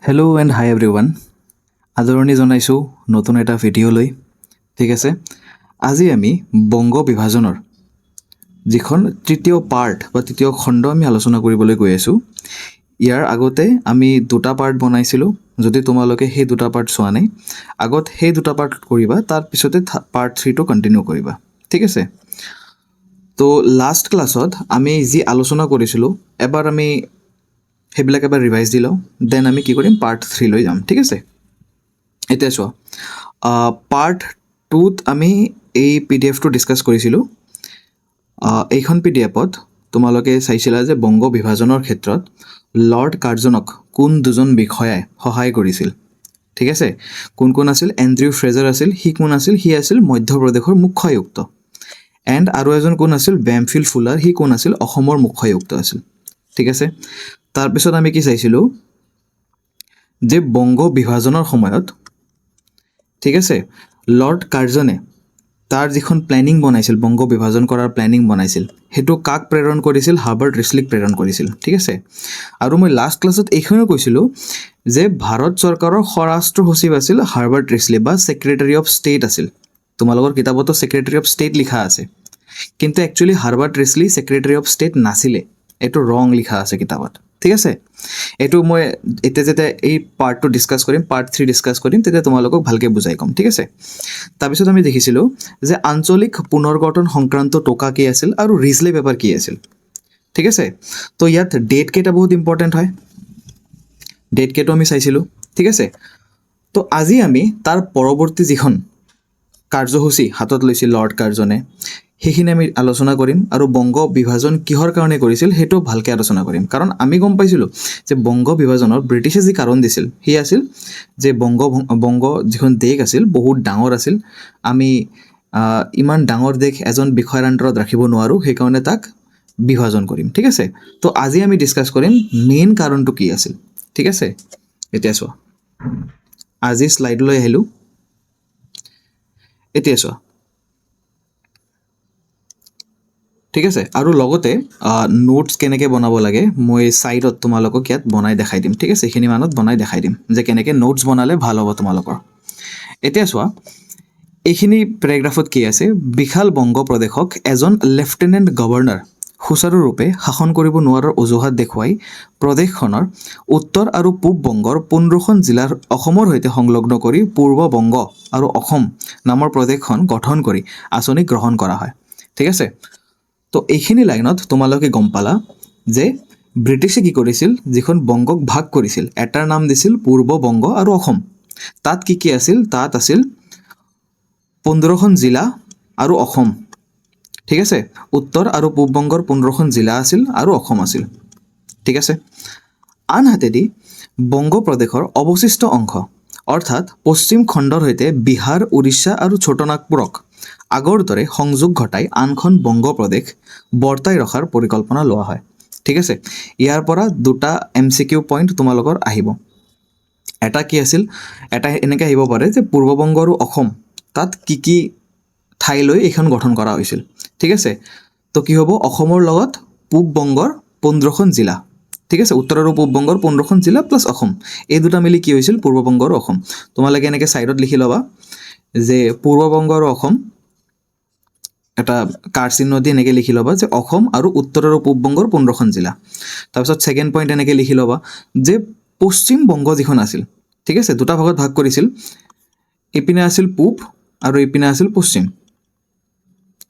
Hello' and high everyone. আদৰণি জনাইছোঁ নতুন এটা ভিডিঅ'লৈ। ঠিক আছে, আজি আমি বংগ বিভাজনৰ যিখন তৃতীয় পাৰ্ট বা তৃতীয় খণ্ড আমি আলোচনা কৰিবলৈ গৈ আছোঁ। ইয়াৰ আগতে আমি দুটা পাৰ্ট বনাইছিলোঁ। যদি তোমালোকে সেই দুটা পাৰ্ট চোৱা নাই, আগত সেই দুটা পাৰ্ট কৰিবা, তাৰপিছতে পাৰ্ট 3টো কণ্টিনিউ কৰিবা। ঠিক আছে, তো লাষ্ট ক্লাছত আমি যি আলোচনা কৰিছিলোঁ, এবাৰ আমি সেইবিলাক এবাৰ ৰিভাইজ দি লওঁ, দেন আমি কি কৰিম, পাৰ্ট 3লৈ যাম। ঠিক আছে, এতিয়া চোৱা, পাৰ্ট 2ত আমি এই PDF টো ডিছকাছ কৰিছিলোঁ। এইখন PDFত তোমালোকে চাইছিলা যে বংগ বিভাজনৰ ক্ষেত্ৰত লৰ্ড কাৰ্জনক কোন দুজন বিষয়াই সহায় কৰিছিল। ঠিক আছে, কোন কোন আছিল? এণ্ড্ৰিউ ফ্ৰেজাৰ আছিল। সি কোন আছিল? সি আছিল মধ্যপ্ৰদেশৰ মুখ্য আয়ুক্ত। এণ্ড আৰু এজন কোন আছিল? বেমফিল্ড ফুলাৰ। সি কোন আছিল? অসমৰ মুখ্য আয়ুক্ত আছিল। ঠিক আছে, তাৰপিছত আমি কি চাইছিলোঁ যে বংগ বিভাজনৰ সময়ত, ঠিক আছে, লৰ্ড কাৰ্জনে তাৰ যিখন প্লেনিং বনাইছিল, বংগ বিভাজন কৰাৰ প্লেনিং বনাইছিল, সেইটো কাক প্ৰেৰণ কৰিছিল? হাৰ্বাৰ্ট ৰিছলিক প্ৰেৰণ কৰিছিল। ঠিক আছে, আৰু মই লাষ্ট ক্লাছত এইখনো কৈছিলোঁ যে ভাৰত চৰকাৰৰ স্বৰাষ্ট্ৰ সচিব আছিল হাৰ্বাৰ্ট ৰিছলি বা ছেক্ৰেটাৰী অফ ষ্টেট আছিল। তোমালোকৰ কিতাপতো ছেক্ৰেটাৰী অফ ষ্টেট লিখা আছে, কিন্তু actually Herbert Risley secretary of state নাছিলে। এইটো ৰং লিখা আছে কিতাপত। ঠিক আছে, এইটো মই এতিয়া যেতিয়া এই পাৰ্টটো ডিছকাছ কৰিম, পাৰ্ট 3 ডিছকাছ কৰিম, তেতিয়া তোমালোকক ভালকৈ বুজাই ক'ম। ঠিক আছে, তাৰপিছত আমি দেখিছিলোঁ যে আঞ্চলিক পুনৰ্গঠন সংক্ৰান্ত টোকা কি আছিল আৰু ৰিছলি পেপাৰ কি আছিল। ঠিক আছে, তো ইয়াত ডেট কেইটা বহুত ইম্পৰ্টেণ্ট হয়, ডেট কেইটো আমি চাইছিলোঁ। ঠিক আছে, তো আজি আমি তাৰ পৰৱৰ্তী যিখন কাৰ্যসূচী হাতত লৈছিল লৰ্ড কাৰ্জনে, সেইখিনি আমি আলোচনা কৰিম। আৰু বংগ বিভাজন কিহৰ কাৰণে কৰিছিল সেইটো ভালকৈ আলোচনা কৰিম। কাৰণ আমি গম পাইছিলোঁ যে বংগ বিভাজনৰ ব্ৰিটিছে যি কাৰণ দিছিল, সি আছিল যে বংগ যিখন দেশ আছিল বহুত ডাঙৰ আছিল। আমি ইমান ডাঙৰ দেশ এজন বিষয়াৰ আণ্ডাৰত ৰাখিব নোৱাৰোঁ, সেইকাৰণে তাক বিভাজন কৰিম। ঠিক আছে, তো আজি আমি ডিছকাছ কৰিম মেইন কাৰণটো কি আছিল। ঠিক আছে, এতিয়া চোৱা, আজি শ্লাইডলৈ আহিলোঁ। এতিয়া চোৱা, ঠিক আছে, আৰু লগতে নোটছ কেনেকৈ বনাব লাগে মই ছাইডত তোমালোকক ইয়াত বনাই দেখাই দিম। ঠিক আছে, এইখিনি মানত বনাই দেখাই দিম যে কেনেকৈ নোটছ বনালে ভাল হ'ব তোমালোকৰ। এতিয়া চোৱা, এইখিনি পেৰেগ্ৰাফত কি আছে? বিশাল বংগ প্ৰদেশক এজন লেফটেনেণ্ট গভৰ্ণৰ সুচাৰুৰূপে শাসন কৰিব নোৱাৰাৰ অজুহাত দেখুৱাই প্ৰদেশখনৰ উত্তৰ আৰু পূব বংগৰ 15খন জিলাৰ অসমৰ সৈতে সংলগ্ন কৰি পূৰ্ব বংগ আৰু অসম নামৰ প্ৰদেশখন গঠন কৰি আঁচনি গ্ৰহণ কৰা হয়। ঠিক আছে, তো এইখিনি লাইনত তোমালোকে গম পালা যে ব্ৰিটিছে কি কৰিছিল, যিখন বংগক ভাগ কৰিছিল, এটাৰ নাম দিছিল পূৰ্ব বংগ আৰু অসম। তাত কি কি আছিল? তাত আছিল 15খন জিলা আৰু অসম। ঠিক আছে, উত্তৰ আৰু পূব বংগৰ 15খন জিলা আছিল আৰু অসম আছিল। ঠিক আছে, আনহাতেদি বংগ প্ৰদেশৰ অৱশিষ্ট অংশ অৰ্থাৎ পশ্চিম খণ্ডৰ সৈতে বিহাৰ, উৰিষ্যা আৰু ছোটনাগপুৰক আগৰ দৰে সংযোগ ঘটাই আনখন বংগ প্ৰদেশ বৰ্তাই ৰখাৰ পৰিকল্পনা লোৱা হয়। ঠিক আছে, ইয়াৰ পৰা দুটা MCQ পইণ্ট তোমালোকৰ আহিব। এটা কি আছিল? এটা এনেকৈ আহিব পাৰে যে পূৰ্ব বংগ আৰু অসম, তাত কি কি ঠাই লৈ এইখন গঠন কৰা হৈছিল। ঠিক আছে, তো কি হ'ব? অসমৰ লগত পূব বংগৰ 15খন জিলা। ঠিক আছে, উত্তৰ আৰু পূব বংগৰ 15খন জিলা প্লাছ অসম, এই দুটা মিলি কি হৈছিল? পূৰ্ব বংগ আৰু অসম। তোমালোকে এনেকৈ ছাইডত লিখি ল'বা যে পূৰ্ব বংগ আৰু অসম, এটা কাৰ চিহ্ন দি এনেকৈ লিখি ল'বা যে অসম আৰু উত্তৰ আৰু পূব বংগৰ 15খন জিলা। তাৰপিছত ছেকেণ্ড পইণ্ট এনেকৈ লিখি ল'বা যে পশ্চিম বংগ যিখন আছিল, ঠিক আছে, দুটা ভাগত ভাগ কৰিছিল। ইপিনে আছিল পূব আৰু ইপিনে আছিল পশ্চিম।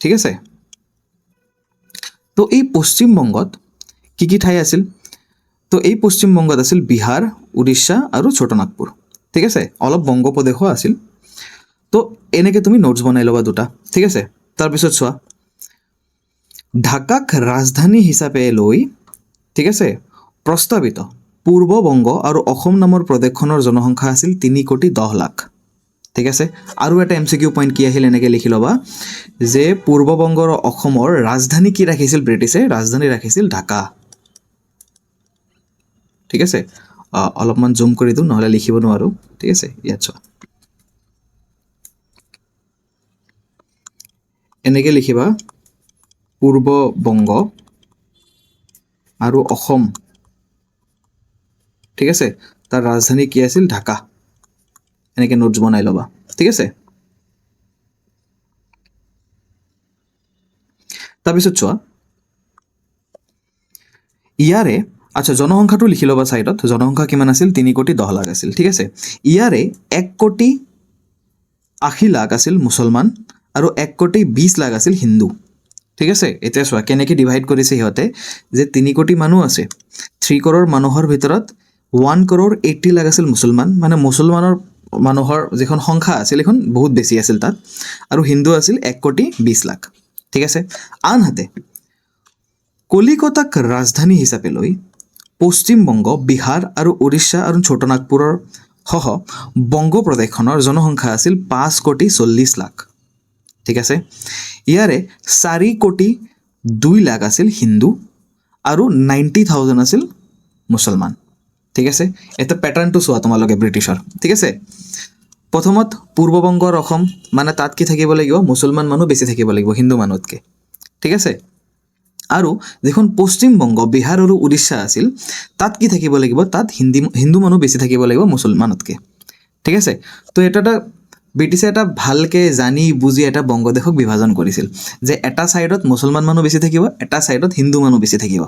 ঠিক আছে, তো এই পশ্চিম বংগত কি কি ঠাই আছিল? তো এই পশ্চিম বংগত আছিল বিহাৰ, উৰিষ্যা আৰু ছোটনাগপুৰ। ঠিক আছে, অলপ বংগপ্ৰদেশো আছিল। তো এনেকৈ তুমি নোটছ বনাই ল'বা দুটা। ঠিক আছে, তাৰপিছত চোৱা, ঢাকাক ৰাজধানী হিচাপে লৈ, ঠিক আছে, প্ৰস্তাৱিত পূৰ্ব বংগ আৰু অসম নামৰ প্ৰদেশখনৰ জনসংখ্যা আছিল 3,10,00,000। ঠিক আছে, আৰু এটা MCQ পইণ্ট কি আহিল? এনেকৈ লিখি ল'বা যে পূৰ্ব বংগ আৰু অসমৰ ৰাজধানী কি ৰাখিছিল ব্ৰিটিছে? ৰাজধানী ৰাখিছিল ঢাকা। ঠিক আছে, অলপমান জুম কৰি দিওঁ নহ'লে লিখিব নোৱাৰোঁ। ঠিক আছে, ইয়াত চোৱা, এনেকৈ লিখিবা পূৰ্ব বংগ আৰু অসম। ঠিক আছে, তাৰ ৰাজধানী কি আছিল ঢাকা এনেকৈ নোটছ বনাই ল'বা ঠিক আছে তাৰপিছত চোৱা ইয়াৰে আচ্ছা জনসংখ্যাটো লিখি ল'বা ছাইডত জনসংখ্যা কিমান আছিল 3,10,00,000 আছিল ঠিক আছে ইয়াৰে 1,80,00,000 আছিল মুছলমান আৰু 1,20,00,000 আছিল হিন্দু ঠিক আছে এতিয়া চোৱা কেনেকৈ ডিভাইড কৰিছে সিহঁতে যে 3 কোটি মানুহ আছে 3 crore মানুহৰ ভিতৰত 1,80,00,000 আছিল মুছলমান মানে মুছলমানৰ মানুহৰ যিখন সংখ্যা আছিল এখন বহুত বেছি আছিল তাত আৰু হিন্দু আছিল 1,20,00,000 ঠিক আছে আনহাতে কলিকতাক ৰাজধানী হিচাপে লৈ পশ্চিমবংগ বিহাৰ আৰু উৰিষ্যা আৰু ছোটনাগপুৰৰ সহ বংগ প্ৰদেশখনৰ জনসংখ্যা আছিল 5,40,00,000 ঠিক আছে ইয়াৰে 4,02,00,000 আছিল হিন্দু আৰু 90,000 আছিল মুছলমান ঠিক আছে এটা প্যাটাৰ্নটো চোৱা তোমালোকে ব্ৰিটিছৰ ঠিক আছে প্ৰথমত পূৰ্ববংগৰ অসম মানে তাত কি থাকিব লাগিব মুছলমান মানুহ বেছি থাকিব লাগিব হিন্দু মানুহতকৈ ঠিক আছে আৰু যিখন পশ্চিমবংগ বিহাৰ আৰু উৰিষ্যা আছিল তাত কি থাকিব লাগিব তাত হিন্দু মানুহ বেছি থাকিব লাগিব মুছলমানতকৈ ঠিক আছে তো এটা ব্ৰিটিছে এটা ভালকৈ জানি বুজি এটা বংগদেশক বিভাজন কৰিছিল যে এটা ছাইডত মুছলমান মানুহ বেছি থাকিব এটা ছাইডত হিন্দু মানুহ বেছি থাকিব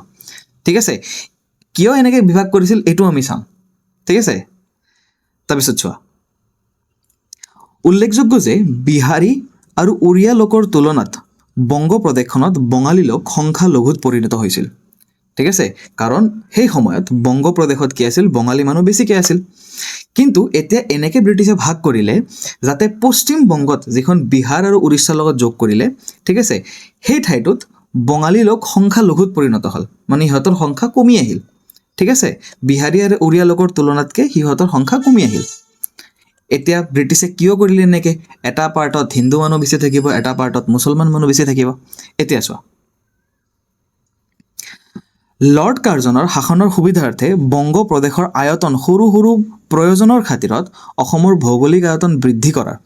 ঠিক আছে কিয় এনেকৈ বিভাগ কৰিছিল এইটো আমি চাম ঠিক আছে তাৰপিছত চোৱা উল্লেখযোগ্য যে বিহাৰী আৰু উৰিয়া লোকৰ তুলনাত বংগ প্ৰদেশখনত বঙালী লোক সংখ্যালঘুত পৰিণত হৈছিল ঠিক আছে কাৰণ সেই সময়ত বংগ প্ৰদেশত কি আছিল বঙালী মানুহ বেছিকৈ আছিল কিন্তু এতিয়া এনেকৈ ব্ৰিটিছে ভাগ কৰিলে যাতে পশ্চিম বংগত যিখন বিহাৰ আৰু উৰিষ্যাৰ লগত যোগ কৰিলে ঠিক আছে সেই ঠাইটোত বঙালী লোক সংখ্যালঘুত পৰিণত হ'ল মানে সিহঁতৰ সংখ্যা কমি আহিল ঠিক আছে বিহাৰী আৰু উৰিয়া লোকৰ তুলনাতকৈ সিহঁতৰ সংখ্যা কমি আহিল এতিয়া ব্ৰিটিছে কিয় কৰিলে এনেকৈ এটা পাৰ্টত হিন্দু মানুহ বেছি থাকিব এটা পাৰ্টত মুছলমান মানুহ বেছি থাকিব এতিয়া চোৱা লৰ্ড কাৰ্জনৰ শাসনৰ সুবিধাৰ্থে বংগ প্ৰদেশৰ আয়তন সৰু সৰু প্ৰয়োজনৰ খাতিৰত অসমৰ ভৌগোলিক আয়তন বৃদ্ধি কৰাৰ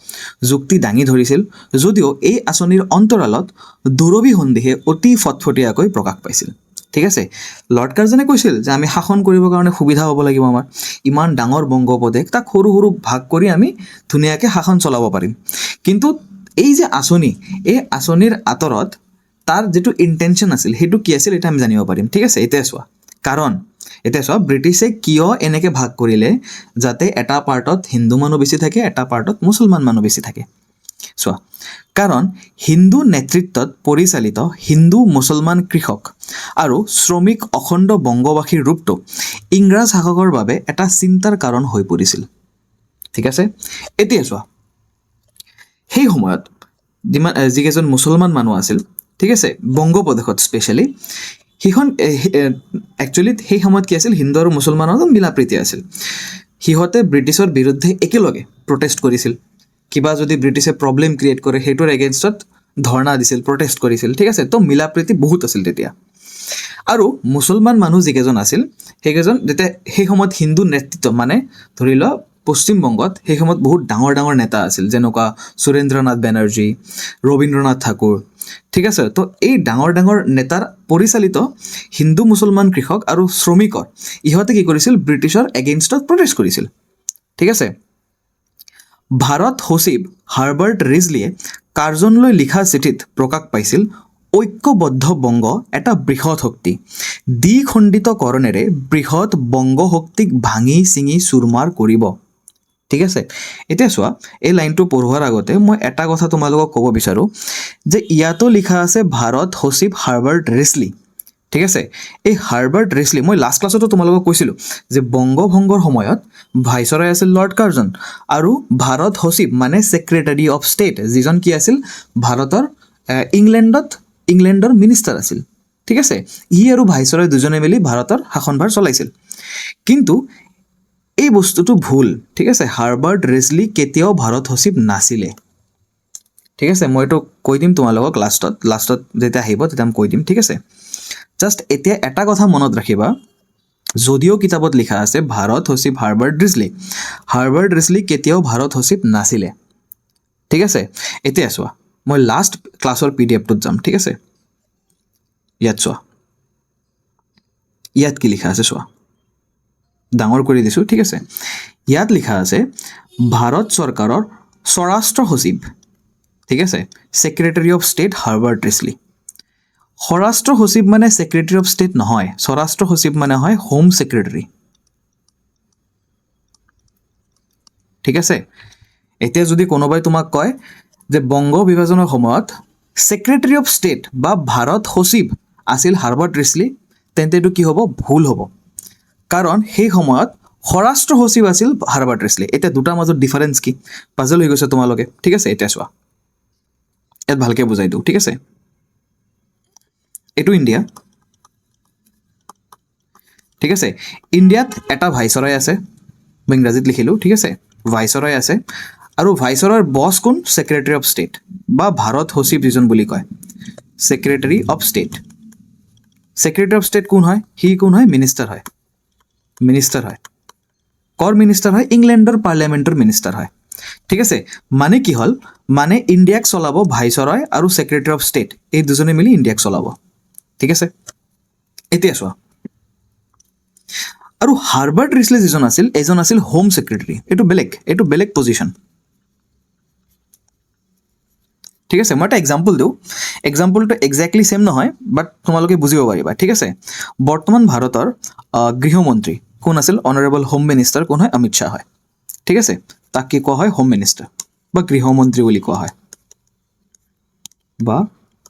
যুক্তি দাঙি ধৰিছিল যদিও এই আঁচনিৰ অন্তৰালত দুৰবি সন্দেহে অতি ফটফটীয়াকৈ প্ৰকাশ পাইছিল ঠিক আছে লৰ্ড কাৰ্জনে কৈছিল যে আমি শাসন কৰিবৰ কাৰণে সুবিধা হ'ব লাগিব আমাৰ ইমান ডাঙৰ বংগ প্ৰদেশ তাক সৰু সৰু ভাগ কৰি আমি ধুনীয়াকৈ শাসন চলাব পাৰিম কিন্তু এই যে আঁচনি এই আঁচনিৰ আঁতৰত তাৰ যিটো ইণ্টেনশ্যন আছিল সেইটো কি আছিল এটা আমি জানিব পাৰিম ঠিক আছে এতিয়া চোৱা কাৰণ এতিয়া চোৱা ব্ৰিটিছে কিয় এনেকৈ ভাগ কৰিলে যাতে এটা পাৰ্টত হিন্দু মানুহ বেছি থাকে এটা পাৰ্টত মুছলমান মানুহ বেছি থাকে চোৱা কাৰণ হিন্দু নেতৃত্বত পৰিচালিত হিন্দু মুছলমান কৃষক আৰু শ্ৰমিক অখণ্ড বংগবাসীৰ ৰূপটো ইংৰাজ শাসকৰ বাবে এটা চিন্তাৰ কাৰণ হৈ পৰিছিল ঠিক আছে এতিয়া চোৱা সেই সময়ত যিকেইজন মুছলমান মানুহ আছিল ঠিক আছে বংগ প্ৰদেশত স্পেচিয়েলি সেইখন একচুৱেলি সেই সময়ত কি আছিল হিন্দু আৰু মুছলমানৰ মিলা প্ৰীতি আছিল সিহঁতে ব্ৰিটিছৰ বিৰুদ্ধে একেলগে প্ৰটেষ্ট কৰিছিল কিবা যদি ব্ৰিটিছে প্ৰব্লেম ক্ৰিয়েট কৰে সেইটোৰ এগেইনষ্টত ধৰ্ণা দিছিল প্ৰটেষ্ট কৰিছিল ঠিক আছে তো মিলা প্ৰীতি বহুত আছিল তেতিয়া আৰু মুছলমান মানুহ যিকেইজন আছিল সেইকেইজন যেতিয়া সেই সময়ত হিন্দু নেতৃত্ব মানে ধৰি লওক পশ্চিমবংগত সেই সময়ত বহুত ডাঙৰ ডাঙৰ নেতা আছিল যেনেকুৱা সুৰেন্দ্ৰনাথ বেনাৰ্জী ৰবীন্দ্ৰনাথ ঠাকুৰ ঠিক আছে তো এই ডাঙৰ ডাঙৰ নেতাৰ পৰিচালিত হিন্দু মুছলমান কৃষক আৰু শ্ৰমিকৰ ইহঁতে কি কৰিছিল ব্ৰিটিছৰ এগেইনষ্টত প্ৰটেষ্ট কৰিছিল ঠিক আছে ভাৰত সচিব হাৰ্বাৰ্ট ৰিজলিয়ে কাৰ্জনলৈ লিখা চিঠিত প্ৰকাশ পাইছিল ঐক্যবদ্ধ বংগ এটা বৃহৎ শক্তি দ্বিখণ্ডিতকৰণেৰে বৃহৎ বংগ শক্তিক ভাঙি ছিঙি চুৰমাৰ কৰিব ঠিক আছে এতিয়া চোৱা এই লাইনটো পঢ়োৱাৰ আগতে মই এটা কথা তোমালোকক ক'ব বিচাৰোঁ যে ইয়াতো লিখা আছে ভাৰত সচিব হাৰ্বাৰ্ট ৰিজলি ঠিক আছে এই হাৰ্বাৰ্ট ৰিজলি মই লাষ্ট ক্লাছতো তোমালোকক কৈছিলোঁ যে বংগভংগৰ সময়ত ভাইচৰয় আছিল লৰ্ড কাৰ্জন আৰু ভাৰত সচিব মানে ছেক্ৰেটাৰী অফ ষ্টেট যিজন কি আছিল ভাৰতৰ ইংলেণ্ডৰ মিনিষ্টাৰ আছিল ঠিক আছে ই আৰু ভাইচৰয় দুজনে মিলি ভাৰতৰ শাসনভাৰ চলাইছিল কিন্তু এই বস্তুটো ভুল ঠিক আছে হাৰ্বাৰ্ট ৰিজলি কেতিয়াও ভাৰত সচিব নাছিলে ঠিক আছে মই এইটো কৈ দিম তোমালোকক লাষ্টত যেতিয়া আহিব তেতিয়া মই কৈ দিম ঠিক আছে জাষ্ট এতিয়া এটা কথা মনত ৰাখিবা যদিও কিতাপত লিখা আছে ভাৰত সচিব হাৰ্বাৰ্ট ৰিজলি কেতিয়াও ভাৰত সচিব নাছিলে ঠিক আছে এতিয়া চোৱা মই লাষ্ট ক্লাছৰ পিডিএফটোত যাম ঠিক আছে ইয়াত চোৱা ইয়াত কি লিখা আছে চোৱা ডাঙৰ কৰি দিছোঁ, ঠিক আছে। ইয়াত লিখা আছে ভাৰত চৰকাৰৰ স্বৰাষ্ট্ৰ সচিব, ঠিক আছে, ছেক্ৰেটাৰী অফ ষ্টেট হাৰ্বাৰ্ট ৰিছলি। স্বৰাষ্ট্ৰ সচিব মানে ছেক্ৰেটাৰী অফ ষ্টেট নহয়, স্বৰাষ্ট্ৰ সচিব মানে হয় হোম ছেক্ৰেটাৰী, ঠিক আছে। এতিয়া যদি কোনোবাই তোমাক কয় যে বংগ বিভাজনৰ সময়ত ছেক্ৰেটাৰী অফ ষ্টেট বা ভাৰত সচিব আছিল হাৰ্বাৰ্ট ৰিছলি, তেন্তে এইটো কি হ'ব? ভুল হ'ব, কাৰণ সেই সময়ত স্বৰাষ্ট্ৰ সচিব আছিল হাৰ্বাৰ্ট ৰিছলি। এতিয়া দুটাৰ মাজত ডিফাৰেঞ্চ কি? পাজল হৈ গৈছে তোমালোকে, ঠিক আছে। এতিয়া চোৱা, ইয়াত ভালকৈ বুজাই দিওঁ, ঠিক আছে। এইটো ইণ্ডিয়া, ঠিক আছে। ইণ্ডিয়াত এটা ভাইচৰয় আছে, মই ইংৰাজীত লিখিলোঁ, ঠিক আছে। ভাইচৰয় আছে, আৰু ভাইচৰয়ৰ বছ কোন? ছেক্ৰেটাৰী অফ ষ্টেট বা ভাৰত সচিব যিজন বুলি কয়, secretary of state. Secretary of state কোন হয়? সি কোন হয়? মিনিষ্টাৰ হয়, মিনিষ্টাৰ হয়। কৰ মিনিষ্টাৰ হয়? ইংলেণ্ডৰ পাৰ্লিয়ামেণ্টৰ মিনিষ্টাৰ হয়, ঠিক আছে। মানে কি হ'ল? মানে ইণ্ডিয়াক চলাব ভাইচৰয় আৰু ছেক্ৰেটাৰী অফ ষ্টেট, এই দুজনে মিলি ইণ্ডিয়াক চলাব, ঠিক আছে। এতিয়া চোৱা, আৰু হাৰ্বাৰ্ট ৰিছলি যিজন আছিল, এজন আছিল হোম ছেক্ৰেটাৰী। এইটো বেলেগ পজিশ্যন, ঠিক আছে। মই এটা এক্সাম্পল দিওঁ, এক্সাম্পলটো একজেক্টলি ছেম নহয়, বাট তোমালোকে বুজিব পাৰিবা, ঠিক আছে। বৰ্তমান ভাৰতৰ গৃহমন্ত্ৰী কোন আছিল? অনাৰেবল হোম মিনিষ্টাৰ কোন হয়? অমিত শ্বাহ হয়, ঠিক আছে। তাক কি কোৱা হয়? হোম মিনিষ্টাৰ বা গৃহমন্ত্ৰী বুলি কোৱা হয়, বা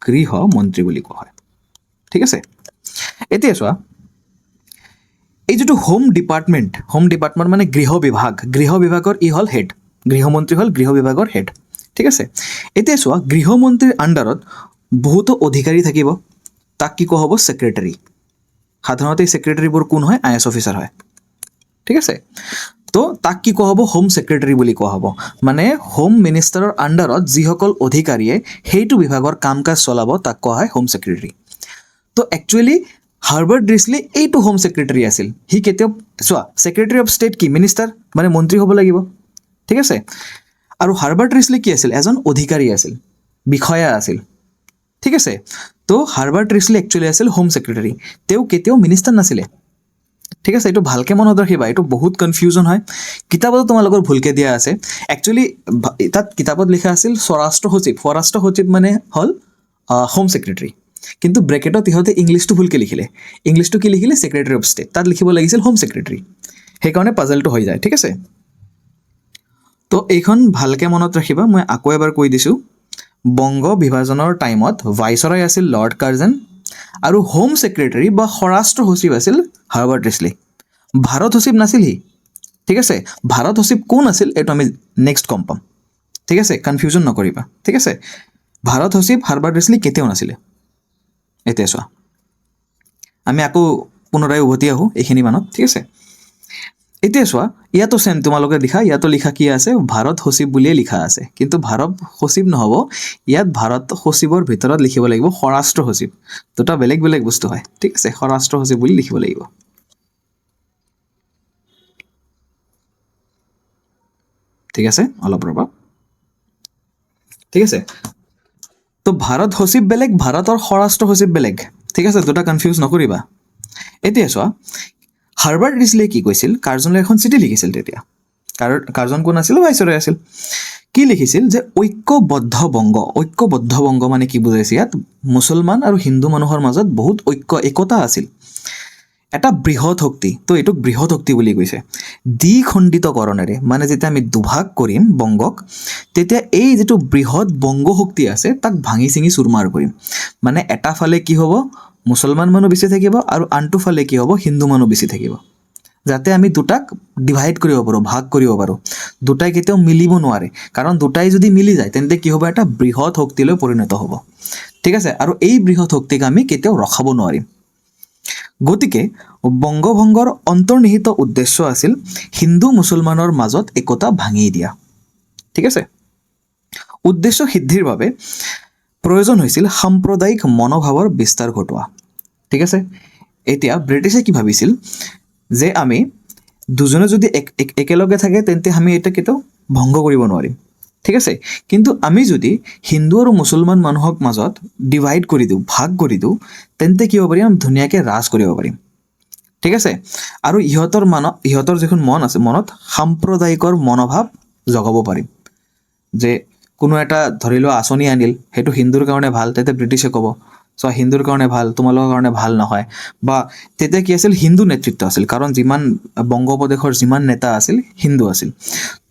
গৃহমন্ত্ৰী বুলি কোৱা হয়, ঠিক আছে। এতিয়া চোৱা, এই যিটো হোম ডিপাৰ্টমেণ্ট মানে গৃহ বিভাগৰ ই হ'ল হেড, গৃহমন্ত্ৰী হ'ল গৃহ বিভাগৰ হেড, ঠিক আছে। এতিয়া চোৱা, গৃহমন্ত্ৰীৰ আণ্ডাৰত বহুতো অধিকাৰী থাকিব, তাক কি কোৱা হ'ব? ছেক্ৰেটাৰী। সাধাৰণতে এই ছেক্ৰেটাৰীবোৰ কোন হয়? IAS অফিচাৰ হয়, ঠিক আছে। তো তাক কি কোৱা হ'ব? হোম ছেক্ৰেটাৰী বুলি কোৱা হ'ব। মানে হোম মিনিষ্টাৰৰ আণ্ডাৰত যিসকল অধিকাৰীয়ে সেইটো বিভাগৰ কাম কাজ চলাব, তাক কোৱা হয় হোম ছেক্ৰেটাৰী। তো একচুৱেলি হাৰ্বাৰ্ট ৰিছলি এইটো হোম ছেক্ৰেটাৰী আছিল। সি কেতিয়াও, চোৱা, ছেক্ৰেটাৰী অফ ষ্টেট কি? মিনিষ্টাৰ, মানে মন্ত্ৰী হ'ব লাগিব, ঠিক আছে। আৰু হাৰ্বাৰ্ট ৰিছলি কি আছিল? এজন অধিকাৰী আছিল, বিষয়া আছিল, ঠিক আছে। তো হাৰ্বাৰ্ট ৰিছলি একচুৱেলি আছিল হোম ছেক্ৰেটাৰী, তেওঁ কেতিয়াও মিনিষ্টাৰ নাছিলে, ঠিক আছে। এইটো ভালকৈ মনত ৰাখিবা, এইটো বহুত কনফিউজন হয়। কিতাপতো তোমালোকৰ ভুলকৈ দিয়া আছে। একচুৱেলি তাত কিতাপত লিখা আছিল স্বৰাষ্ট্ৰ সচিব মানে হ'ল হোম ছেক্ৰেটাৰী, কিন্তু ব্ৰেকেটত ইহঁতে ইংলিছটো ভুলকৈ লিখিলে। ইংলিছটো কি লিখিলে? ছেক্ৰেটাৰী অফ ষ্টেট, তাত লিখিব লাগিছিল হোম ছেক্ৰেটাৰী, সেইকাৰণে পাজলটো হৈ যায়, ঠিক আছে। তো এইখন ভালকৈ মনত ৰাখিবা। মই আকৌ এবাৰ কৈ দিছোঁ, বংগ বিভাজনৰ টাইমত ভাইচৰয় আছিল লৰ্ড কাৰ্জন, আৰু হোম ছেক্ৰেটাৰী বা স্বৰাষ্ট্ৰ সচিব আছিল হাৰ্বাৰ্ট ৰিছলি। ভাৰত সচিব নাছিল সি, ঠিক আছে। ভাৰত সচিব কোন আছিল এইটো আমি নেক্সট গম পাম, ঠিক আছে। কনফিউজন নকৰিবা, ঠিক আছে। ভাৰত সচিব হাৰ্বাৰ্ট ৰিছলি কেতিয়াও নাছিলে। এতিয়া চোৱা, আমি আকৌ পুনৰাই উভতি আহোঁ এইখিনি মানত, ঠিক আছে। এতিয়া চোৱা, ইয়াতো ছেম তোমালোকে ইয়াতো লিখা কি আছে? ভাৰত সচিব বুলিয়ে লিখা আছে, কিন্তু ভাৰত সচিব নহ'ব, ইয়াত ভাৰত সচিবৰ ভিতৰত লিখিব লাগিব স্বৰাষ্ট্ৰ সচিব। দুটা বেলেগ বেলেগ বস্তু হয়, ঠিক আছে। স্বৰাষ্ট্ৰ সচিব বুলি লিখিব লাগিব, ঠিক আছে। অলপ ৰ'বা, ঠিক আছে। তো ভাৰত সচিব বেলেগ, ভাৰতৰ স্বৰাষ্ট্ৰ সচিব বেলেগ, ঠিক আছে। দুটা কনফিউজ নকৰিবা। এতিয়া চোৱা, হাৰ্বাৰ্ট ৰিছলিয়ে কি কৈছিল? কাৰ্জনলৈ এখন চিঠি লিখিছিল তেতিয়া। কাৰ্জন কোন আছিল? ভাইচৰয় আছিল। কি লিখিছিল? যে ঐক্যবদ্ধ বংগ মানে কি বুজাইছে ইয়াত? মুছলমান আৰু হিন্দু মানুহৰ মাজত বহুত একতা আছিল, এটা বৃহৎ শক্তি। তো এইটোক বৃহৎ শক্তি বুলি কৈছে। দ্বিখণ্ডিতকৰণেৰে, মানে যেতিয়া আমি দুভাগ কৰিম বংগক, তেতিয়া এই যিটো বৃহৎ বংগ শক্তি আছে তাক ভাঙি চিঙি চুৰমাৰ কৰিম। মানে এটা ফালে কি হ'ব? মুছলমান মানুহ বেছি থাকিব, আৰু আনটো ফালে কি হ'ব? হিন্দু মানুহ বেছি থাকিব, যাতে আমি দুটাক ডিভাইড কৰিব পাৰোঁ, ভাগ কৰিব পাৰোঁ। দুটাই কেতিয়াও মিলিব নোৱাৰে, কাৰণ দুটাই যদি মিলি যায় তেন্তে কি হ'ব? এটা বৃহৎ শক্তিলৈ পৰিণত হ'ব, ঠিক আছে। আৰু এই বৃহৎ শক্তিক আমি কেতিয়াও ৰখাব নোৱাৰিম। গতিকে বংগভংগৰ অন্তৰ্নিহিত উদ্দেশ্য আছিল হিন্দু মুছলমানৰ মাজত একতা ভাঙি দিয়া, ঠিক আছে। উদ্দেশ্য সিদ্ধিৰ বাবে প্ৰয়োজন হৈছিল সাম্প্ৰদায়িক মনোভাৱৰ বিস্তাৰ ঘটোৱা, ঠিক আছে। এতিয়া ব্ৰিটিছে কি ভাবিছিল? যে আমি দুজনে যদি একেলগে থাকে তেন্তে আমি এটা কেতিয়াও ভংগ কৰিব নোৱাৰিম, ঠিক আছে। কিন্তু আমি যদি হিন্দু আৰু মুছলমান মানুহক মাজত ডিভাইড কৰি দিওঁ, ভাগ কৰি দিওঁ, তেন্তে কি হ'ব পাৰিম? ধুনীয়াকৈ ৰাজ কৰিব পাৰিম, ঠিক আছে। আৰু ইহঁতৰ যিখন মন আছে, মনত সাম্প্ৰদায়িকৰ মনোভাৱ জগাব পাৰিম। যে কোনো এটা ধৰি লোৱা আঁচনি আনিল, সেইটো হিন্দুৰ কাৰণে ভাল, তেতিয়া ব্ৰিটিছে ক'ব চ' হিন্দুৰ কাৰণে ভাল, তোমালোকৰ কাৰণে ভাল নহয়। বা তেতিয়া কি আছিল, হিন্দু নেতৃত্ব আছিল, কাৰণ যিমান বংগোপদেশৰ যিমান নেতা আছিল হিন্দু আছিল।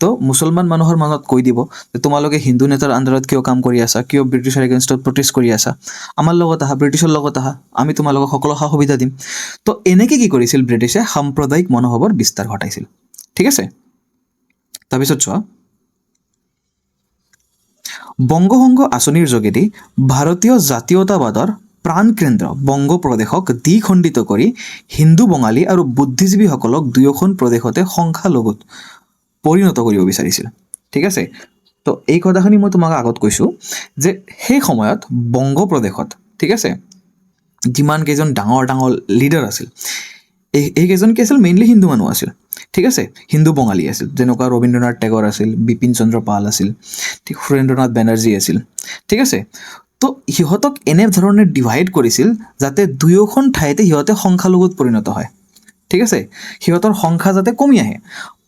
তো মুছলমান মানুহৰ মনত কৈ দিব যে তোমালোকে হিন্দু নেতাৰ আণ্ডাৰত কিয় কাম কৰি আছা, কিয় ব্ৰিটিছৰ এগেইনষ্টত প্ৰটেষ্ট কৰি আছা, আমাৰ লগত আহা, ব্ৰিটিছৰ লগত আহা, আমি তোমালোকক সকলো সা সুবিধা দিম। তো এনেকৈ কি কৰিছিল ব্ৰিটিছে, সাম্প্ৰদায়িক মনোভাৱৰ বিস্তাৰ ঘটাইছিল। ঠিক আছে। তাৰপিছত চোৱা, বংগভংগ আঁচনিৰ যোগেদি ভাৰতীয় জাতীয়তাবাদৰ প্ৰাণকেন্দ্ৰ বংগ প্ৰদেশক দ্বিখণ্ডিত কৰি হিন্দু বঙালী আৰু বুদ্ধিজীৱীসকলক দুয়োখন প্ৰদেশতে সংখ্যালঘুত পৰিণত কৰিব বিচাৰিছিল। ঠিক আছে। তো এই কথাখিনি মই তোমাক আগত কৈছোঁ যে সেই সময়ত বংগ প্ৰদেশত, ঠিক আছে, যিমান কেইজন ডাঙৰ ডাঙৰ লিডাৰ আছিল, এইকেইজন কি আছিল, মেইনলি হিন্দু মানুহ আছিল। ঠিক আছে, হিন্দু বঙালী আছিল, যেনেকুৱা ৰবীন্দ্ৰনাথ টেগৰ আছিল, বিপিন চন্দ্ৰ পাল আছিল, ঠিক, সুৰেন্দ্ৰনাথ বেনাৰ্জী আছিল। ঠিক আছে। তো সিহঁতক এনেধৰণে ডিভাইড কৰিছিল যাতে দুয়োখন ঠাইতে সিহঁতে সংখ্যালঘুত পৰিণত হয়। ঠিক আছে, সিহঁতৰ সংখ্যা যাতে কমি আহে।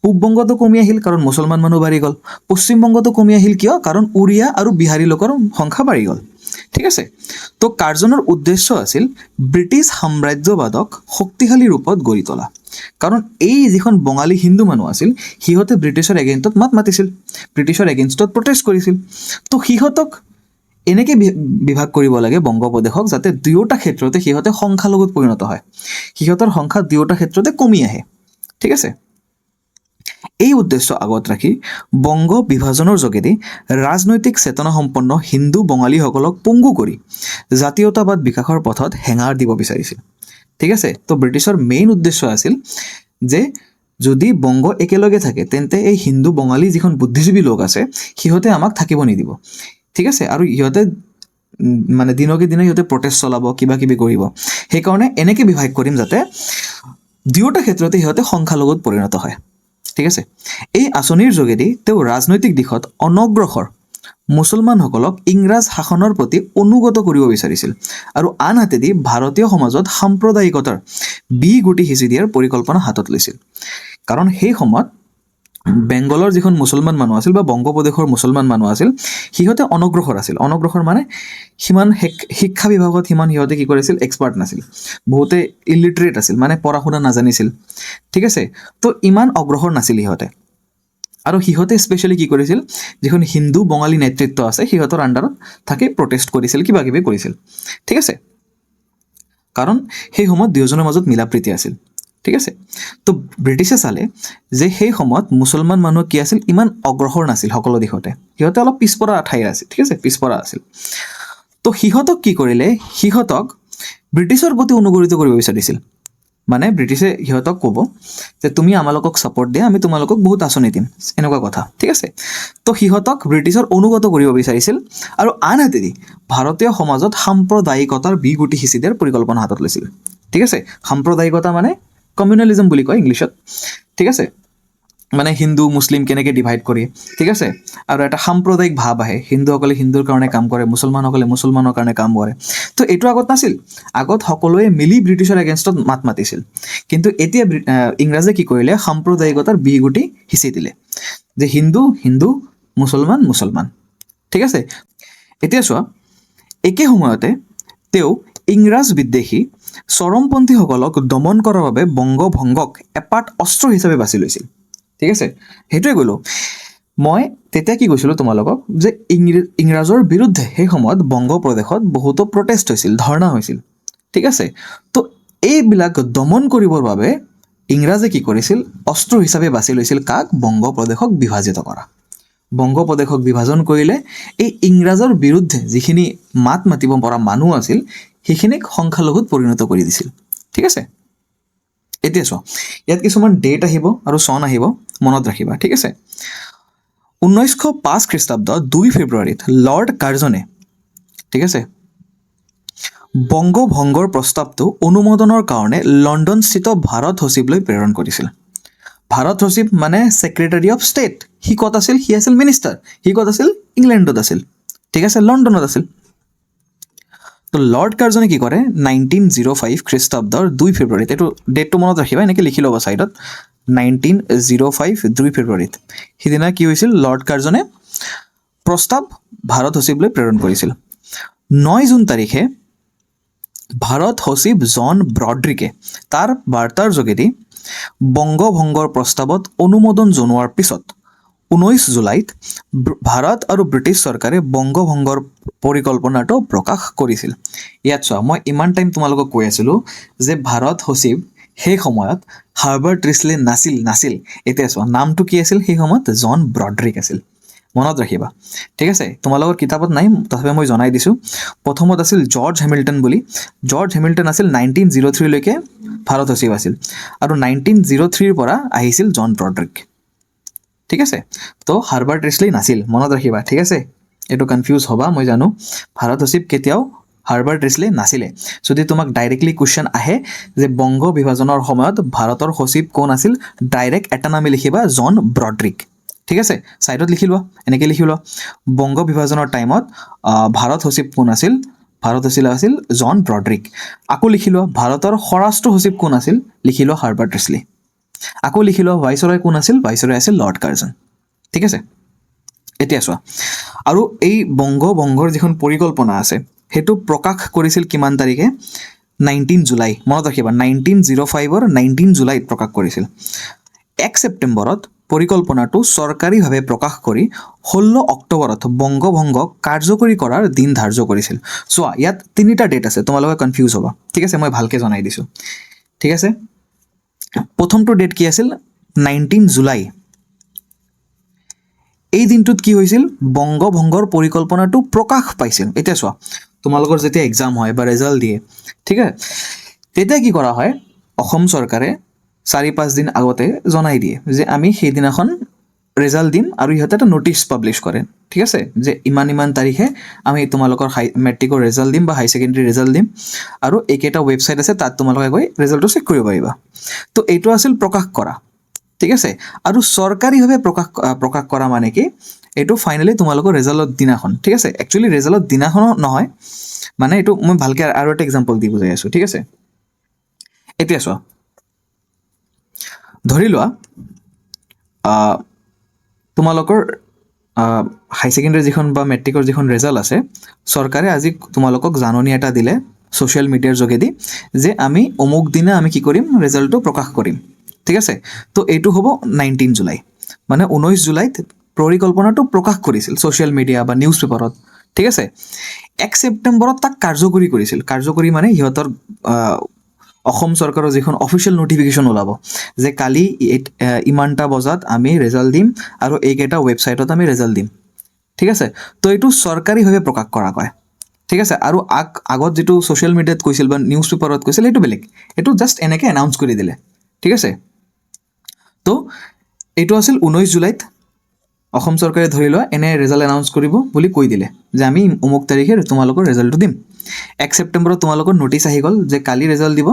পূব বংগতো কমি আহিল কাৰণ মুছলমান মানুহ বাঢ়ি গ'ল, পশ্চিম বংগতো কমি আহিল কিয়, কাৰণ উৰিয়া আৰু বিহাৰী লোকৰ সংখ্যা বাঢ়ি গ'ল। ঠিক আছে। তো কাৰ্জনৰ উদ্দেশ্য আছিল ব্ৰিটিছ সাম্ৰাজ্যবাদক শক্তিশালী ৰূপত গঢ়ি তোলা। কাৰণ এই যিখন বঙালী হিন্দু মানুহ আছিল, সিহঁতে ব্ৰিটিছৰ এগেইনষ্টত মাত মাতিছিল, ব্ৰিটিছৰ এগেইনষ্টত প্ৰটেষ্ট কৰিছিল। তো সিহঁতক এনেকৈ বিভাগ কৰিব লাগে বংগপ্ৰদেশক, যাতে দুয়োটা ক্ষেত্ৰতে সিহঁতে সংখ্যালঘুত পৰিণত হয়, সিহঁতৰ সংখ্যা দুয়োটা ক্ষেত্ৰতে কমি আহে। ঠিক আছে। এই উদ্দেশ্য আগত ৰাখি বংগ বিভাজনৰ যোগেদি ৰাজনৈতিক চেতনাসম্পন্ন হিন্দু বঙালীসকলক পংগু কৰি জাতীয়তাবাদ বিকাশৰ পথত হেঙাৰ দিব বিচাৰিছিল। ঠিক আছে। তো ব্ৰিটিছৰ মেইন উদ্দেশ্য আছিল যে যদি বংগ একেলগে থাকে তেন্তে এই হিন্দু বঙালী যিখন বুদ্ধিজীৱী লোক আছে সিহঁতে আমাক থাকিব নিদিব। ঠিক আছে। আৰু সিহঁতে মানে দিনকে দিনে সিহঁতে প্ৰটেষ্ট চলাব, কিবা কিবি কৰিব। সেইকাৰণে এনেকৈ বিভাগ কৰিম যাতে দুয়োটা ক্ষেত্ৰতে সিহঁতে সংখ্যালঘুত পৰিণত হয়। ঠিক আছে। এই আঁচনিৰ যোগেদি তেওঁ ৰাজনৈতিক দিশত অনগ্ৰসৰ মুছলমানসকলক ইংৰাজ শাসনৰ প্ৰতি অনুগত কৰিব বিচাৰিছিল আৰু আনহাতেদি ভাৰতীয় সমাজত সাম্প্ৰদায়িকতাৰ গুটি সিঁচি দিয়াৰ পৰিকল্পনা হাতত লৈছিল। কাৰণ সেই সময়ত বেংগলৰ যিখন মুছলমান মানুহ আছিল বা বংগপ্ৰদেশৰ মুছলমান মানুহ আছিল, সিহঁতে অনগ্ৰসৰ আছিল। অনগ্ৰসৰ মানে সিমান শিক্ষা বিভাগত সিমান সিহঁতে কি কৰিছিল, এক্সপাৰ্ট নাছিল, বহুতে ইলিটাৰেট আছিল, মানে পঢ়া শুনা নাজানিছিল। ঠিক আছে। তো ইমান অগ্ৰসৰ নাছিল সিহঁতে। আৰু সিহঁতে স্পেচিয়েলি কি কৰিছিল, যিখন হিন্দু বঙালী নেতৃত্ব আছে সিহঁতৰ আণ্ডাৰত থাকি প্ৰটেষ্ট কৰিছিল, কিবা কিবি কৰিছিল। ঠিক আছে। কাৰণ সেই সময়ত দুয়োজনৰ মাজত মিলা প্ৰীতি আছিল। ঠিক আছে। তো ব্ৰিটিছে চালে যে সেই সময়ত মুছলমান মানুহ কি আছিল, ইমান অগ্ৰসৰ নাছিল সকলো দিশতে, সিহঁতে অলপ পিছপৰা ঠাইৰ আছিল। ঠিক আছে, পিছপৰা আছিল। তো সিহঁতক কি কৰিলে, সিহঁতক ব্ৰিটিছৰ প্ৰতি অনুগত কৰিব বিচাৰিছিল। মানে ব্ৰিটিছে সিহঁতক ক'ব যে তুমি আমালোকক ছাপৰ্ট দিয়া, আমি তোমালোকক বহুত আঁচনি দিম, এনেকুৱা কথা। ঠিক আছে। তো সিহঁতক ব্ৰিটিছৰ অনুগত কৰিব বিচাৰিছিল আৰু আনহাতেদি ভাৰতীয় সমাজত সাম্প্ৰদায়িকতাৰ গুটি সিঁচি দিয়াৰ পৰিকল্পনা হাতত লৈছিল। ঠিক আছে। সাম্প্ৰদায়িকতা মানে কমিউনেলিজম বুলি কয় ইংলিছত। ঠিক আছে। মানে হিন্দু মুছলিম কেনেকৈ ডিভাইড কৰি। ঠিক আছে। আৰু এটা সাম্প্ৰদায়িক ভাৱ আহে, হিন্দুসকলে হিন্দুৰ কাৰণে কাম কৰে, মুছলমানসকলে মুছলমানৰ কাৰণে কাম কৰে। তো এইটো আগত নাছিল। আগত সকলোৱে মিলি ব্ৰিটিছৰ এগেইনষ্টত মাত মাতিছিল। কিন্তু এতিয়া ইংৰাজে কি কৰিলে, সাম্প্ৰদায়িকতাৰ গুটি সিঁচি দিলে যে হিন্দু হিন্দু, মুছলমান মুছলমান। ঠিক আছে। এতিয়া চোৱা, একে সময়তে তেওঁ ইংৰাজ বিদ্বেষী চৰমপন্থীসকলক দমন কৰাৰ বাবে বংগভংগক এপাত অস্ত্ৰ হিচাপে বাছি লৈছিল। ঠিক আছে। সেইটোৱে ক'লোঁ মই তেতিয়া কি কৈছিলোঁ তোমালোকক যে ইংৰাজৰ বিৰুদ্ধে সেই সময়ত বংগ প্ৰদেশত বহুতো প্ৰটেষ্ট হৈছিল, ধৰ্ণা হৈছিল। ঠিক আছে। তো এইবিলাক দমন কৰিবৰ বাবে ইংৰাজে কি কৰিছিল, অস্ত্ৰ হিচাপে বাছি লৈছিল কাক, বংগ প্ৰদেশক বিভাজিত কৰা। বংগ প্ৰদেশক বিভাজন কৰিলে এই ইংৰাজৰ বিৰুদ্ধে যিখিনি মাত মাতিব পৰা মানুহ আছিল সেইখিনিক সংখ্যালঘুত পৰিণত কৰি দিছিল। ঠিক আছে। এতিয়া চোৱা, ইয়াত কিছুমান ডেট আহিব আৰু চন আহিব, মনত ৰাখিবা। ঠিক আছে। 1905 খ্ৰীষ্টাব্দ 2 ফেব্ৰুৱাৰীত লৰ্ড কাৰ্জনে, ঠিক আছে, বংগভংগৰ প্ৰস্তাৱটো অনুমোদনৰ কাৰণে লণ্ডনস্থিত ভাৰত সচিবলৈ প্ৰেৰণ কৰিছিল। ভাৰত সচিব মানে ছেক্ৰেটাৰী অফ ষ্টেট। সি ক'ত আছিল, সি আছিল মিনিষ্টাৰ। সি ক'ত আছিল, ইংলেণ্ডত আছিল। ঠিক আছে, লণ্ডনত আছিল। তো লৰ্ড কাৰ্জনে কি কৰে 1905 খ্ৰীষ্টাব্দৰ 2 ফেব্ৰুৱাৰীত, এইটো ডেটটো মনত ৰাখিবা, এনেকৈ লিখি ল'বা ছাইডত, 1905 2 ফেব্ৰুৱাৰীত সিদিনা কি হৈছিল, লৰ্ড কাৰ্জনে প্ৰস্তাৱ ভাৰত সচিবলৈ প্ৰেৰণ কৰিছিল। 9 জুন তাৰিখে ভাৰত সচিব জন ব্ৰড্ৰিকে তাৰ বাৰ্তাৰ যোগেদি বংগভংগৰ প্ৰস্তাৱত অনুমোদন জনোৱাৰ পিছত 19 জুলাইত ভাৰত আৰু ব্ৰিটিছ চৰকাৰে বংগভংগৰ পৰিকল্পনাটো প্ৰকাশ কৰিছিল। ইয়াত চোৱা, মই ইমান টাইম তোমালোকক কৈ আছিলোঁ যে ভাৰত সচিব সেই সময়ত হাৰ্বাৰ্ট ৰিছলে নাছিল। এতিয়া চোৱা, নামটো কি আছিল সেই সময়ত, জন ব্ৰড্ৰিক আছিল। মনত ৰাখিবা, ঠিক আছে। তোমালোকৰ কিতাপত নাই, তথাপি মই জনাই দিছোঁ। প্ৰথমত আছিল জৰ্জ হেমিল্টন বুলি। জৰ্জ হেমিল্টন আছিল 1903 লৈকে ভাৰত সচিব আছিল, আৰু 1903 পৰা আহিছিল জন ব্ৰড্ৰিক, ঠিক আছে। তো হাৰ্বাৰ্ট ৰিছলে নাছিল, মনত ৰাখিবা, ঠিক আছে। এইটো কনফিউজ হ'বা, মই জানো। ভাৰত সচিব কেতিয়াও হাৰ্বাৰ্ট ৰিছলে নাছিলে। যদি তোমাক ডাইৰেক্টলি কুৱেশ্যন আহে যে বংগ বিভাজনৰ সময়ত ভাৰতৰ সচিব কোন আছিল, ডাইৰেক্ট এটা নামে লিখিবা, জন ব্ৰড্ৰিক, ঠিক আছে। ছাইডত লিখি লোৱা, এনেকৈ লিখি লোৱা, বংগ বিভাজনৰ টাইমত ভাৰত সচিব কোন আছিল, ভাৰত সচিব আছিল জন ব্ৰড্ৰিক। আকৌ লিখি লোৱা, ভাৰতৰ স্বৰাষ্ট্ৰ সচিব কোন আছিল, লিখি লোৱা হাৰ্বাৰ্ট ৰিছলে। আকৌ লিখি লোৱা, ভাইচৰয় কোন আছিল, ভাইচৰয় আছিল লৰ্ড কাৰ্জন, ঠিক আছে। এতিয়া চোৱা, আৰু এই বংগভংগৰ যিখন পৰিকল্পনা আছে সেইটো প্ৰকাশ কৰিছিল কিমান তাৰিখে, 19 জুলাই, মনত ৰাখিবা, 1905 19 জুলাইত প্ৰকাশ কৰিছিল। 1 ছেপ্টেম্বৰত পৰিকল্পনাটো চৰকাৰীভাৱে প্ৰকাশ কৰি 16 অক্টোবৰত বংগভংগক কাৰ্যকৰী কৰাৰ দিন ধাৰ্য কৰিছিল। চোৱা, ইয়াত 3টা ডেট আছে, তোমালোকে কনফিউজ হ'বা, ঠিক আছে। মই ভালকৈ জনাই দিছোঁ, ঠিক আছে। প্ৰথমটো ডেট কি আছিল, 19 জুলাই। এই দিনটোত কি হৈছিল, বংগভংগৰ পৰিকল্পনাটো প্ৰকাশ পাইছিল। এতিয়া চোৱা, তোমালোকৰ যেতিয়া এক্সাম হয় বা ৰিজাল্ট দিয়ে, ঠিক আছে, তেতিয়া কি কৰা হয়, অসম চৰকাৰে 4-5 দিন আগতে জনাই দিয়ে যে আমি সেইদিনাখন ৰিজাল্ট দিম, আৰু ইহঁতে এটা নটিচ পাব্লিছ কৰে, ঠিক আছে, যে ইমান তাৰিখে আমি তোমালোকৰ মেট্ৰিকৰ ৰিজাল্ট দিম বা হাই ছেকেণ্ডেৰী ৰিজাল্ট দিম, আৰু এইকেইটা ৱেবছাইট আছে, তাত তোমালোকে গৈ ৰিজাল্টটো চেক কৰিব পাৰিবা। তো এইটো আছিল প্ৰকাশ কৰা, ঠিক আছে। আৰু চৰকাৰীভাৱে প্ৰকাশ কৰা মানে কি, এইটো ফাইনেলি তোমালোকৰ ৰিজাল্টৰ দিনাখন, ঠিক আছে। একচুৱেলি ৰিজাল্টৰ দিনাখনো নহয়, মানে এইটো মই ভালকৈ আৰু এটা এক্সাম্পল দি বুজাই আছোঁ, ঠিক আছে। এতিয়া চোৱা, ধৰি লোৱা তোমালোকৰ হাই ছেকেণ্ডেৰী যিখন বা মেট্ৰিকৰ যিখন ৰিজাল্ট আছে, চৰকাৰে আজি তোমালোকক জাননী এটা দিলে ছ'চিয়েল মিডিয়াৰ যোগেদি যে আমি অমুক দিনা আমি কি কৰিম, ৰিজাল্টটো প্ৰকাশ কৰিম, ঠিক আছে। তো এইটো হ'ব 19 জুলাই, মানে 19 জুলাইত পৰিকল্পনাটো প্ৰকাশ কৰিছিল ছ'চিয়েল মিডিয়া বা নিউজ পেপাৰত, ঠিক আছে। 1 ছেপ্টেম্বৰত তাক কাৰ্যকৰী কৰিছিল। কাৰ্যকৰী মানে সিহঁতৰ অসম চৰকাৰৰ যিখন অফিচিয়েল নটিফিকেশ্যন ওলাব যে কালি ইমানটা বজাত আমি ৰিজাল্ট দিম, আৰু এইকেইটা ৱেবছাইটত আমি ৰিজাল্ট দিম, ঠিক আছে। তো এইটো চৰকাৰীভাৱে প্ৰকাশ কৰা হয়, ঠিক আছে। আৰু আগত যিটো ছ'চিয়েল মিডিয়াত কৈছিল বা নিউজ পেপাৰত কৈছিল সেইটো বেলেগ, এইটো জাষ্ট এনেকৈ এনাউন্স কৰি দিলে, ঠিক আছে। তো এইটো আছিল 19 জুলাইত অসম চৰকাৰে ধৰি লোৱা এনে ৰিজাল্ট এনাউন্স কৰিব বুলি কৈ দিলে যে আমি অমুক তাৰিখে তোমালোকৰ ৰিজাল্টটো দিম। 1 ছেপ্টেম্বৰত তোমালোকৰ নটিচ আহি গ'ল যে কালি ৰিজাল্ট দিব,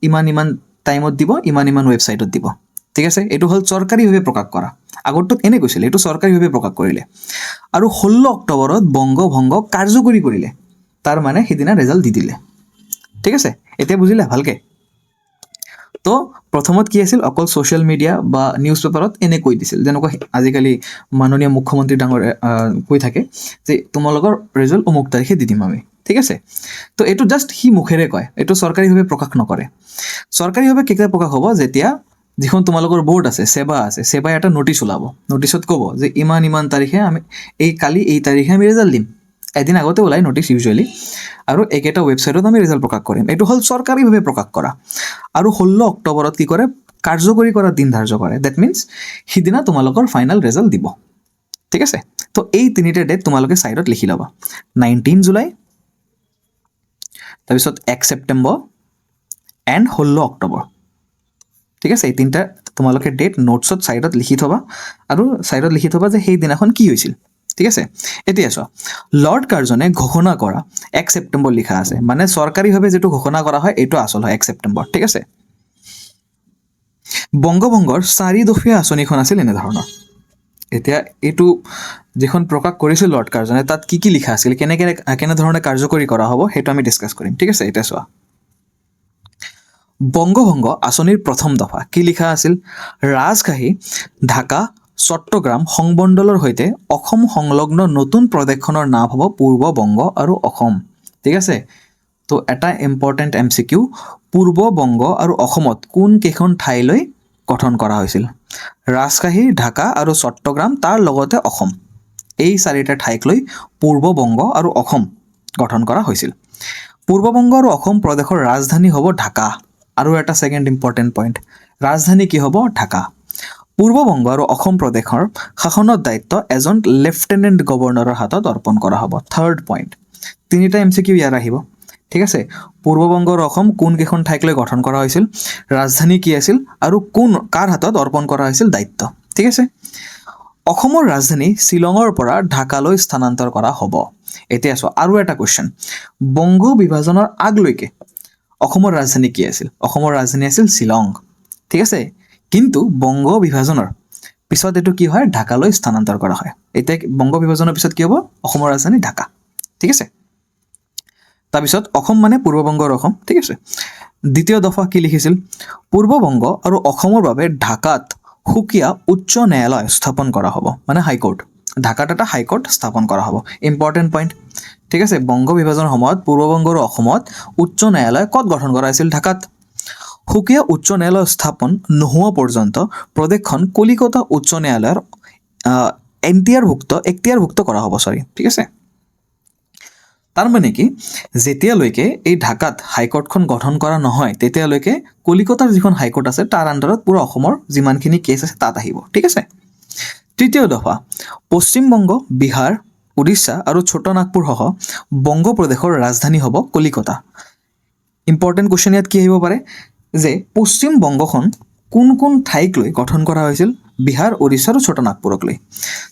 ইমান টাইমত দিব, ইমান ৱেবছাইটত দিব, ঠিক আছে। এইটো হ'ল চৰকাৰীভাৱে প্ৰকাশ কৰা। আগতটোত এনে কৈছিল, এইটো চৰকাৰীভাৱে প্ৰকাশ কৰিলে। আৰু 16 অক্টোবৰত বংগভংগ কাৰ্যকৰী কৰিলে, তাৰ মানে সিদিনা ৰিজাল্ট দি দিলে, ঠিক আছে। এতিয়া বুজিলা ভালকৈ। তো প্ৰথমত কি আছিল, অকল ছ'চিয়েল মিডিয়া বা নিউজ পেপাৰত এনে কৈ দিছিল, যেনেকুৱা আজিকালি মাননীয় মুখ্যমন্ত্ৰী ডাঙৰে কৈ থাকে যে তোমালোকৰ ৰিজাল্ট অমুক তাৰিখে দি দিম আমি, ঠিক আছে। তো এইটো জাষ্ট সি মুখেৰে কয়, এইটো চৰকাৰীভাৱে প্ৰকাশ নকৰে। চৰকাৰীভাৱে কেতিয়া প্ৰকাশ হ'ব, যেতিয়া যিখন তোমালোকৰ বৰ্ড আছে, ছেবা আছে, ছেবাই এটা নটিচ ওলাব, নটিচত ক'ব যে ইমান তাৰিখে আমি কালি এই তাৰিখে আমি ৰিজাল্ট দিম। এদিন আগতে ওলাই নটিচ ইউজুৱেলি, আৰু একেটা ৱেবছাইটত আমি ৰিজাল্ট প্ৰকাশ কৰিম। এইটো হ'ল চৰকাৰীভাৱে প্ৰকাশ কৰা। আৰু 16 অক্টোবৰত কি কৰে, কাৰ্যকৰী কৰাৰ দিন ধাৰ্য কৰে। ডেট মিনছ সিদিনা তোমালোকৰ ফাইনেল ৰিজাল্ট দিব, ঠিক আছে। তো এই 3টা ডেট তোমালোকে ছাইডত লিখি ল'বা, 19 জুলাই, তাৰপিছত 1 ছেপ্টেম্বৰ এণ্ড 16 অক্টোবৰ, ঠিক আছে। এই 3টা তোমালোকে ডেট নোটছত ছাইডত লিখি থ'বা, আৰু ছাইডত লিখি থ'বা যে সেইদিনাখন কি হৈছিল, ঠিক আছে। এতিয়া চোৱা, লৰ্ড কাৰ্জনে ঘোষণা কৰা 1 ছেপ্টেম্বৰ লিখা আছে, মানে চৰকাৰীভাৱে যিটো ঘোষণা কৰা হয় এইটো আচল হয় 1 ছেপ্টেম্বৰ, ঠিক আছে। বংগভংগৰ 4 দফীয়া আঁচনিখন আছিল এনেধৰণৰ। এতিয়া এইটো যিখন প্ৰকাশ কৰিছিল লৰ্ড কাৰ্জনে তাত কি লিখা আছিল, কেনেধৰণে কাৰ্যকৰী কৰা হ'ব সেইটো আমি ডিছকাছ কৰিম। ঠিক আছে, এতিয়া চোৱা বংগভংগ আঁচনিৰ প্ৰথম দফা কি লিখা আছিল, ৰাজশ্বাহী, ঢাকা, চট্টগ্ৰাম সংমণ্ডলৰ সৈতে অসম সংলগ্ন নতুন প্ৰদেশখনৰ নাম হ'ব পূৰ্ব বংগ আৰু অসম। ঠিক আছে, তো এটা ইম্পৰ্টেণ্ট MCQ, পূৰ্ব বংগ আৰু অসমত কোন কেইখন ঠাইলৈ গঠন কৰা হৈছিল, ৰাজশ্বাহী, ঢাকা আৰু চট্টগ্ৰাম, তাৰ লগতে অসম, এই চাৰিটা ঠাইক লৈ পূৰ্ব বংগ আৰু অসম গঠন কৰা হৈছিল। পূৰ্ব বংগ আৰু অসম প্ৰদেশৰ ৰাজধানী হ'ব ঢাকা। আৰু এটা ছেকেণ্ড ইম্পৰ্টেণ্ট পইণ্ট, ৰাজধানী কি হ'ব, ঢাকা। পূৰ্ব বংগ আৰু অসম প্ৰদেশৰ শাসনৰ দায়িত্ব এজন লেফটেনেণ্ট গভৰ্ণৰৰ হাতত অৰ্পণ কৰা হ'ব। থাৰ্ড পইণ্ট, তিনিটা MCQ ইয়াৰ আহিব। ঠিক আছে, পূৰ্ব বংগ আৰু অসম কোন কেইখন ঠাইক লৈ গঠন কৰা হৈছিল, ৰাজধানী কি আছিল, আৰু কাৰ হাতত অৰ্পণ কৰা হৈছিল দায়িত্ব। ঠিক আছে, অসমৰ ৰাজধানী শ্বিলঙৰ পৰা ঢাকালৈ স্থানান্তৰ কৰা হ'ব। এতিয়া চোৱা আৰু এটা কুৱেশ্যন, বংগ বিভাজনৰ আগলৈকে অসমৰ ৰাজধানী কি আছিল, অসমৰ ৰাজধানী আছিল শ্বিলং। ঠিক আছে, কিন্তু বংগ বিভাজনৰ পিছত এইটো কি হয়, ঢাকালৈ স্থানান্তৰ কৰা হয়। এতিয়া বংগ বিভাজনৰ পিছত কি হ'ব, অসমৰ ৰাজধানী ঢাকা। ঠিক আছে, তাৰপিছত অসম মানে পূৰ্ব বংগ আৰু অসম। ঠিক আছে, দ্বিতীয় দফা কি লিখিছিল, পূৰ্ব বংগ আৰু অসমৰ বাবে ঢাকাত সুকীয়া উচ্চ ন্যায়ালয় স্থাপন কৰা হ'ব, মানে হাইকোৰ্ট, ঢাকাত এটা হাইকোৰ্ট স্থাপন কৰা হ'ব। Important point. ঠিক আছে, বংগ বিভাজনৰ সময়ত পূৰ্ব বংগ আৰু অসমত উচ্চ ন্যায়ালয় ক'ত গঠন কৰা হৈছিল, ঢাকাত। সুকীয়া উচ্চ ন্যায়ালয় স্থাপন নোহোৱা পৰ্যন্ত প্ৰদেশখন কলিকতা উচ্চ ন্যায়ালয়ৰ এখতিয়াৰভুক্ত কৰা হ'ব। ঠিক আছে, তাৰমানে কি, যেতিয়ালৈকে এই ঢাকাত হাইকোৰ্টখন গঠন কৰা নহয় তেতিয়ালৈকে কলিকতাৰ যিখন হাইকোৰ্ট আছে তাৰ আণ্ডাৰত পুৰা অসমৰ যিমানখিনি কেছ আছে তাত আহিব। ঠিক আছে, তৃতীয় দফা, পশ্চিমবংগ, বিহাৰ, উৰিষ্যা আৰু ছোটা নাগপুৰ সহ বংগ প্ৰদেশৰ ৰাজধানী হ'ব কলিকতা। ইম্পৰ্টেণ্ট কুৱেশ্যন ইয়াত কি আহিব পাৰে, যে পশ্চিম বংগখন কোন কোন ঠাইক লৈ গঠন কৰা হৈছিল, বিহাৰ, উৰিষ্যা আৰু ছোটা নাগপুৰক লৈ,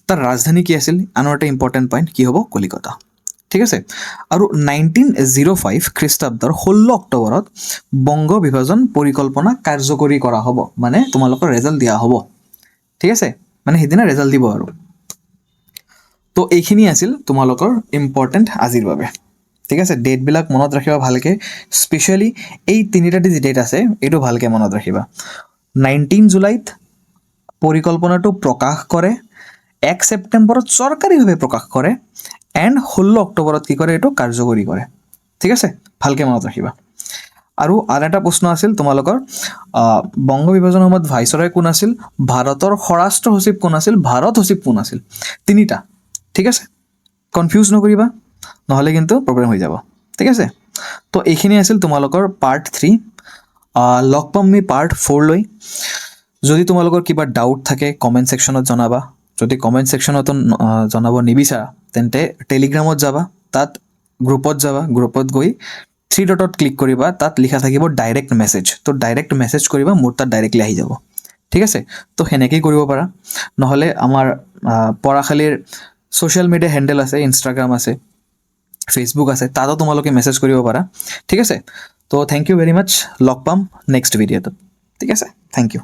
তাৰ ৰাজধানী কি আছিল, আনৰ এটা ইম্পৰ্টেণ্ট পইণ্ট কি হ'ব, কলিকতা। ঠিক আছে, আৰু 1905 খ্ৰীষ্টাব্দৰ 16 অক্টোবৰত বংগ বিভাজন পৰিকল্পনা কাৰ্যকৰী কৰা হ'ব, মানে তোমালোকৰ ৰেজাল্ট দিয়া হ'ব। ঠিক আছে, মানে সেইদিনা ৰেজাল্ট দিব আৰু। তো এইখিনি আছিল তোমালোকৰ ইম্পৰ্টেণ্ট আজিৰ বাবে। ঠিক আছে, ডেটবিলাক মনত ৰাখিবা ভালকৈ, স্পেচিয়েলি এই তিনিটা যি ডেট আছে এইটো ভালকৈ মনত ৰাখিবা। 19 জুলাইত পৰিকল্পনাটো প্ৰকাশ কৰে, 1 ছেপ্টেম্বৰত চৰকাৰীভাৱে প্ৰকাশ কৰে, এণ্ড 16 অক্টোবৰত কি কৰে, এইটো কাৰ্যকৰী কৰে। ঠিক আছে, ভালকৈ মনত ৰাখিবা। আৰু আন এটা প্ৰশ্ন আছিল তোমালোকৰ, বংগ বিভাজনৰ সময়ত ভাইচৰয় কোন আছিল, ভাৰতৰ স্বৰাষ্ট্ৰ সচিব কোন আছিল, ভাৰত সচিব কোন আছিল, তিনিটা। ঠিক আছে, কনফিউজ নকৰিবা নহ'লে কিন্তু প্ৰব্লেম হৈ যাব। ঠিক আছে, তো এইখিনি আছিল তোমালোকৰ পাৰ্ট 3। লগ পাম আমি পাৰ্ট 4 লৈ। যদি তোমালোকৰ কিবা ডাউট থাকে কমেণ্ট ছেকশ্যনত জনাবা। যদি কমেণ্ট ছেকশ্যনতো জনাব নিবিচাৰা তেন্তে টেলিগ্ৰামত যাবা, তাত গ্ৰুপত গৈ 3 ডটত ক্লিক কৰিবা, তাত লিখা থাকিব ডাইৰেক্ট মেছেজ। তো ডাইৰেক্ট মেছেজ কৰিবা, মোৰ তাত ডাইৰেক্টলি আহি যাব। ঠিক আছে, তো সেনেকেই কৰিব পাৰা। নহ'লে আমাৰ পঢ়াশালীৰ ছ'চিয়েল মিডিয়া হেণ্ডেল আছে, ইনষ্টাগ্ৰাম আছে, ফেচবুক আছে, তাতো তোমালোকে মেছেজ কৰিব পাৰা। ঠিক আছে, তো থেংক ইউ ভেৰি মাছ, লগ পাম নেক্সট ভিডিঅ'টোত। ঠিক আছে, থেংক ইউ।